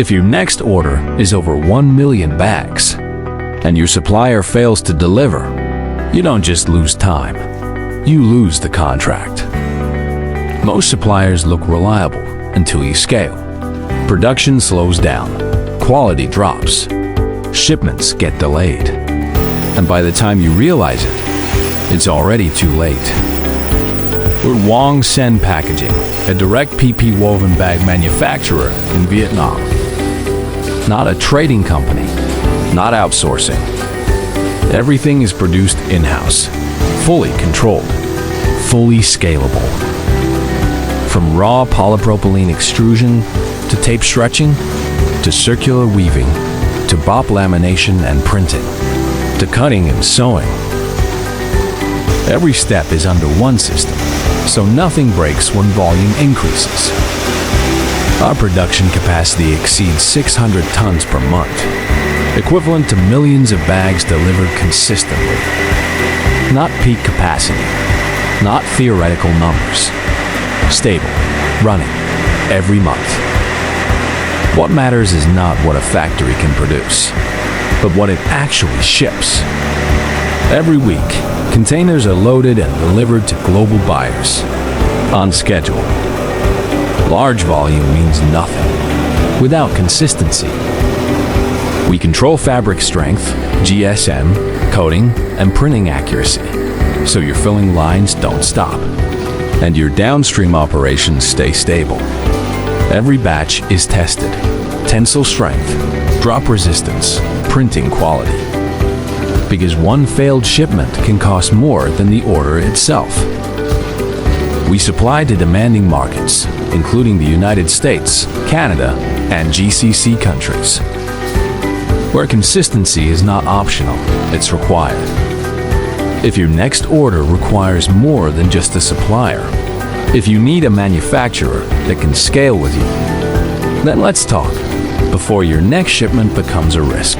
If your next order is over 1 million bags and your supplier fails to deliver, you don't just lose time, you lose the contract. Most suppliers look reliable until you scale. Production slows down, quality drops, shipments get delayed, and by the time you realize it, it's already too late. We're Huong Packaging, a direct PP woven bag manufacturer in Vietnam. Not a trading company, not outsourcing. Everything is produced in-house, fully controlled, fully scalable. From raw polypropylene extrusion to tape stretching, to circular weaving, to BOPP lamination and printing, to cutting and sewing. Every step is under one system, so nothing breaks when volume increases. Our production capacity exceeds 600 tons per month, equivalent to millions of bags delivered consistently. Not peak capacity, not theoretical numbers. Stable, running, every month. What matters is not what a factory can produce, but what it actually ships. Every week, containers are loaded and delivered to global buyers, on schedule. Large volume means nothing without consistency. We control fabric strength, GSM, coating, and printing accuracy, so your filling lines don't stop, and your downstream operations stay stable. Every batch is tested. Tensile strength, drop resistance, printing quality. Because one failed shipment can cost more than the order itself. We supply to demanding markets, including the United States, Canada, and GCC countries, where consistency is not optional, it's required. If your next order requires more than just a supplier, if you need a manufacturer that can scale with you, then let's talk before your next shipment becomes a risk.